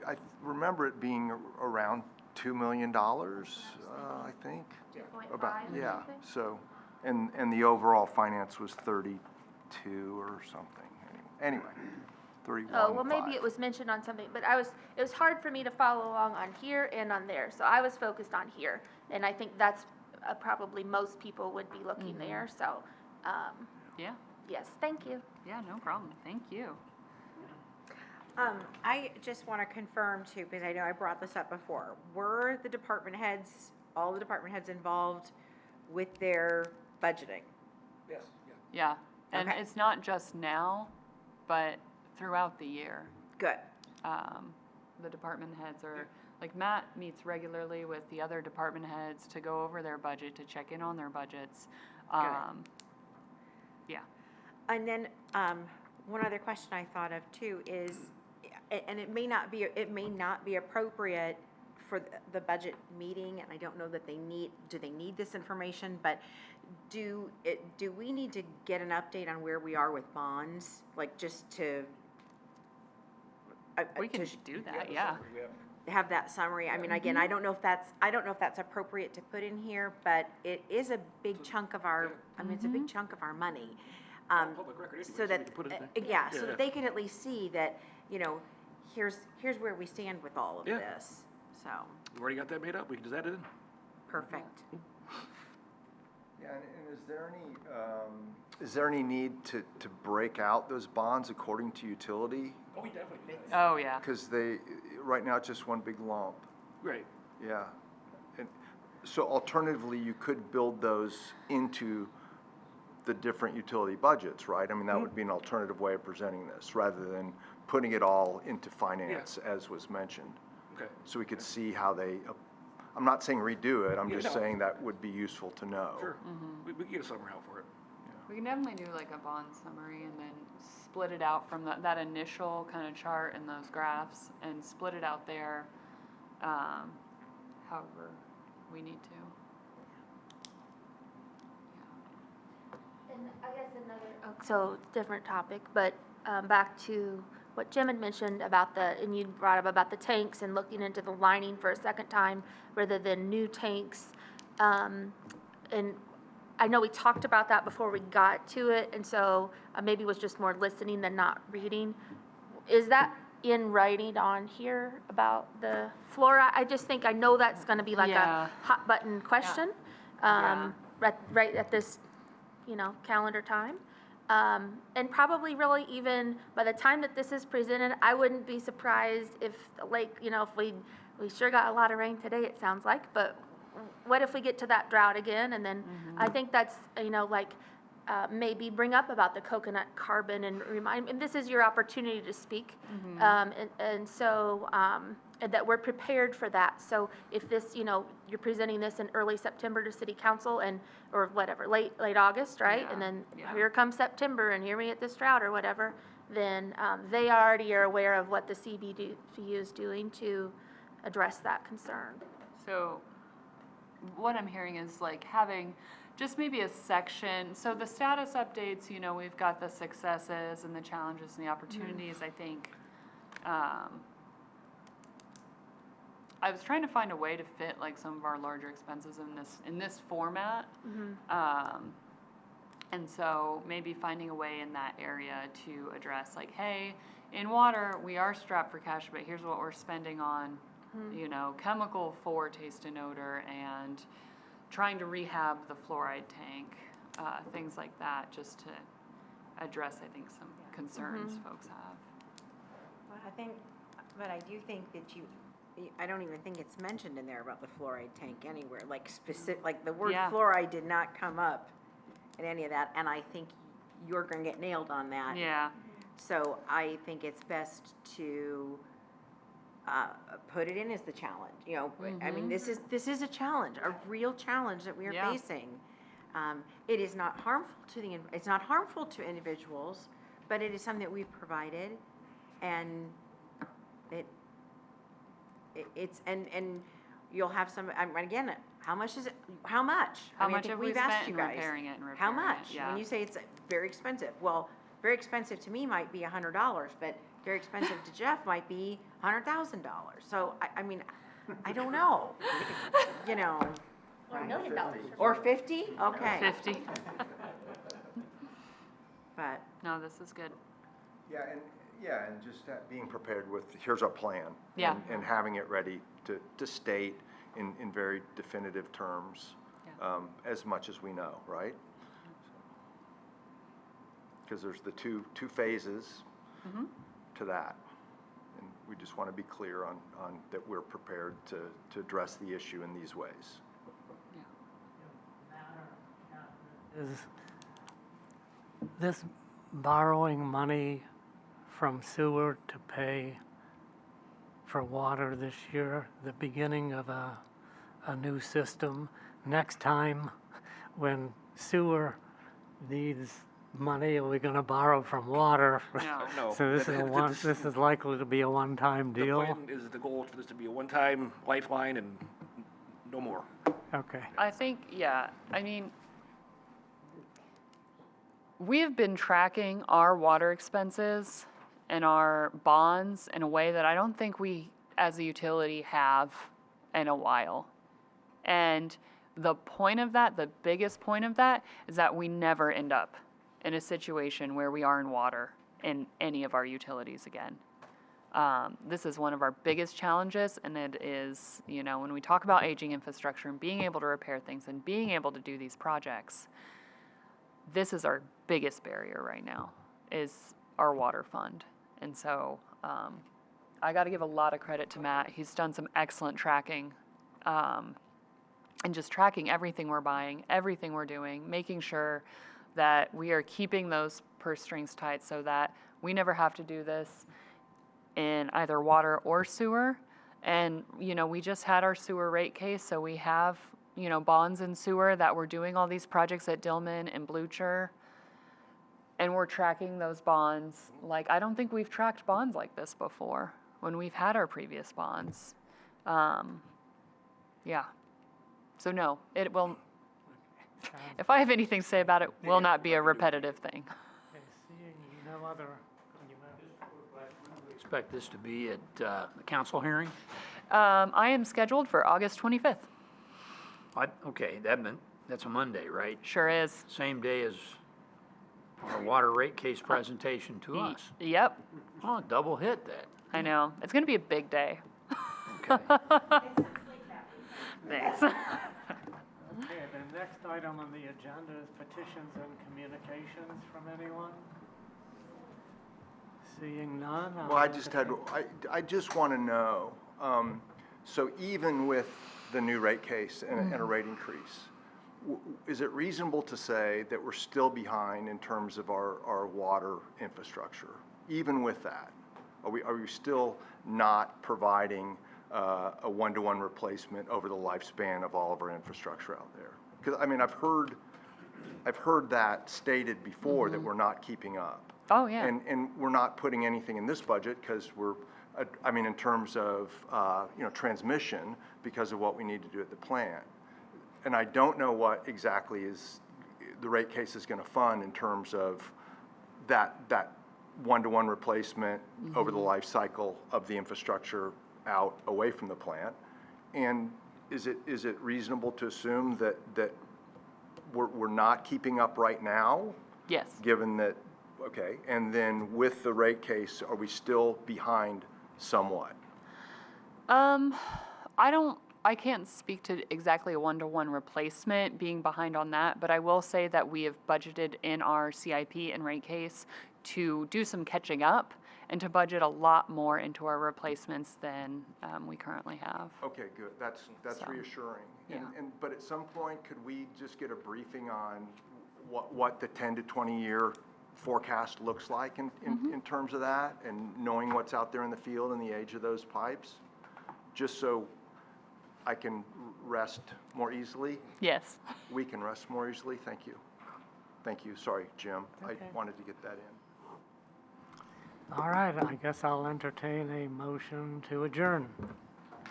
C: I remember it being around $2 million, I think.
G: 2.5
C: About,
G: or
C: yeah,
G: something?
C: so, and the overall finance was 32 or something, anyway, 31.
G: Oh, well, maybe it was mentioned on something, but it was hard for me to follow along on here and on there, so I was focused on here. And I think that's probably most people would be looking there, so,
B: Yeah.
G: Yes, thank you.
B: Yeah, no problem. Thank you.
D: I just want to confirm too, because I know I brought this up before. Were the department heads, all the department heads involved with their budgeting?
E: Yes, yeah.
B: Yeah, and
D: Okay.
B: it's not just now, but throughout the year.
D: Good.
B: The department heads are, like Matt meets regularly with the other department heads to go over their budget, to check in on their budgets. Yeah.
D: And then, one other question I thought of too is, and it may not be appropriate for the budget meeting, and I don't know that do they need this information, but do we need to get an update on where we are with bonds? Like, just to.
B: We can do that, yeah.
E: We have
D: Have that summary. I mean, again, I don't know if that's appropriate to put in here, but it is a big chunk of our, I mean, it's a big chunk of our money.
E: public record anyway,
D: So
E: we
D: that,
E: can put it there.
D: yeah, so
E: Yeah.
D: that they could at least see that, you know, here's where we stand with all of
E: Yeah.
D: this. So,
E: We've already got that made up, we can just add it in.
D: perfect.
C: Yeah, and is there any need to break out those bonds according to utility?
E: Oh, we definitely do.
B: Oh, yeah.
C: Because right now it's just one big lump,
E: Right.
C: yeah. And so alternatively, you could build those into the different utility budgets, right? I mean, that would be an alternative way of presenting this, rather than putting it all into finance, as was mentioned.
E: Okay.
C: So we could see how they, I'm not saying redo it, I'm
E: Yeah,
C: just
E: no.
C: saying that would be useful to know.
E: Sure. We can get a summer help for it.
B: We can definitely do like a bond summary and then split it out from that initial kind of chart and those graphs and split it out there, however we need to.
G: And I guess so different topic, but back to what Jim had mentioned about and you brought up about the tanks and looking into the lining for a second time rather than new tanks. And I know we talked about that before we got to it, and so maybe it was just more listening than not reading. Is that in writing on here about the fluoride? I just think, I know that's gonna be like
B: Yeah.
G: a hot button question.
B: Yeah.
G: Right at this, calendar time. And probably really even by the time that this is presented, I wouldn't be surprised if the lake, if we sure got a lot of rain today, it sounds like, but what if we get to that drought again? And then I think that's, maybe bring up about the coconut carbon and and this is your opportunity to speak. And so, and that we're prepared for that. So if this, you're presenting this in early September to city council or whatever, late August, right?
B: Yeah,
G: And then
B: yeah.
G: here comes September and here we get this drought or whatever, then they already are aware of what the CBDU is doing to address that concern.
B: So what I'm hearing is like having just maybe a section, so the status updates, we've got the successes and the challenges and the opportunities, I think. I was trying to find a way to fit like some of our larger expenses in this format. And so maybe finding a way in that area to address like, hey, in water, we are strapped for cash, but here's what we're spending on, chemical for taste and odor and trying to rehab the fluoride tank, things like that, just to address, I think, some concerns folks have.
D: But I do think that I don't even think it's mentioned in there about the fluoride tank anywhere, like like the word
B: Yeah.
D: fluoride did not come up in any of that, and I think you're gonna get nailed on that.
B: Yeah,
D: So I think it's best to put it in as the challenge, I mean, this is a challenge, a real challenge that we are
B: Yeah.
D: facing. It is not harmful it's not harmful to individuals, but it is something that we've provided, and it's, and you'll have some, again, how much is it, how much?
B: how
D: I mean, I
B: much
D: think
B: have we
D: we've asked
B: spent
D: you
B: in
D: guys.
B: repairing it and repairing
D: How
B: it?
D: much?
B: Yeah.
D: When you say it's very expensive, well, very expensive to me might be $100, but very expensive to Jeff might be $100,000. So, I mean, I don't know,
G: Or $1 million.
D: Or 50? Okay.
B: 50.
D: But,
B: No, this is good.
C: And just being prepared with, here's our plan.
B: Yeah.
C: And having it ready to state in very definitive terms,
B: Yeah.
C: as much as we know, right? Because there's the two phases to that. And we just want to be clear on that we're prepared to address the issue in these ways.
A: Is this borrowing money from sewer to pay for water this year the beginning of a new system? Next time, when sewer needs money, are we going to borrow from water?
E: No.
A: So this is likely to be a one-time
E: The
A: deal?
E: plan is the goal for this to be a one-time lifeline and no more.
A: Okay.
B: I think, yeah, I mean, we have been tracking our water expenses and our bonds in a way that I don't think we, as a utility, have in a while. And the point of that, the biggest point of that, is that we never end up in a situation where we are in water in any of our utilities again. This is one of our biggest challenges, and it is, you know, when we talk about aging infrastructure and being able to repair things and being able to do these projects, this is our biggest barrier right now, is our water fund. And so I got to give a lot of credit to Matt. He's done some excellent tracking and just tracking everything we're buying, everything we're doing, making sure that we are keeping those purse strings tight so that we never have to do this in either water or sewer. And, you know, we just had our sewer rate case, so we have, you know, bonds in sewer that we're doing all these projects at Dillman and Blucher. And we're tracking those bonds. Like, I don't think we've tracked bonds like this before when we've had our previous bonds. Yeah. So no, it will, if I have anything to say about it, will not be a repetitive thing.
A: Okay, seeing no other,
F: Expect this to be at the council hearing?
B: I am scheduled for August 25th.
F: Okay, that's a Monday, right?
B: Sure is.
F: Same day as our water rate case presentation to us.
B: Yep,
F: Oh, double hit that.
B: I know. It's going to be a big day.
F: Okay.
B: Thanks.
A: okay, the next item on the agenda is petitions and communications from anyone? Seeing none? I'll
C: Well,
A: entertain-
C: I just want to know, so even with the new rate case and a rate increase, is it reasonable to say that we're still behind in terms of our water infrastructure? Even with that, are we still not providing a one-to-one replacement over the lifespan of all of our infrastructure out there? Because, I mean, I've heard that stated before, that we're not keeping up.
B: Oh, yeah.
C: And we're not putting anything in this budget because we're, I mean, in terms of, you know, transmission, because of what we need to do at the plant. And I don't know what exactly is the rate case is going to fund in terms of that one-to-one replacement over the life cycle of the infrastructure out away from the plant. And is it reasonable to assume that we're not keeping up right now?
B: Yes.
C: Given that, okay, and then with the rate case, are we still behind somewhat?
B: I can't speak to exactly a one-to-one replacement being behind on that, but I will say that we have budgeted in our CIP and rate case to do some catching up and to budget a lot more into our replacements than we currently have.
C: Okay, good, that's
B: So,
C: reassuring.
B: yeah.
C: But at some point, could we just get a briefing on what the 10 to 20 year forecast looks like in terms of that, and knowing what's out there in the field and the age of those pipes? Just so I can rest more easily?
B: Yes.
C: We can rest more easily? Thank you. Thank you. Sorry, Jim.
A: Okay.
C: I wanted to get that in.
A: All right, I guess I'll entertain a motion to adjourn.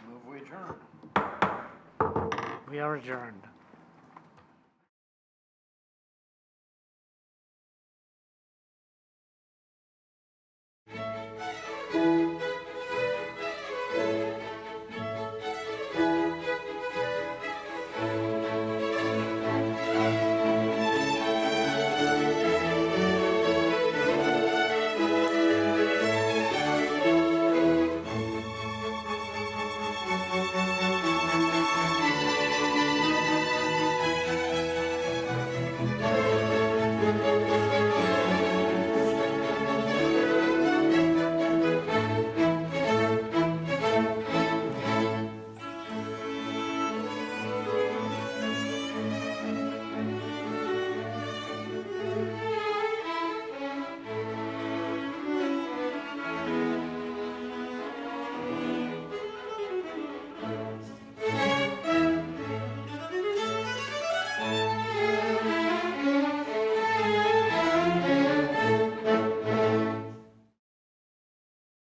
F: Move we adjourn.
A: We are adjourned.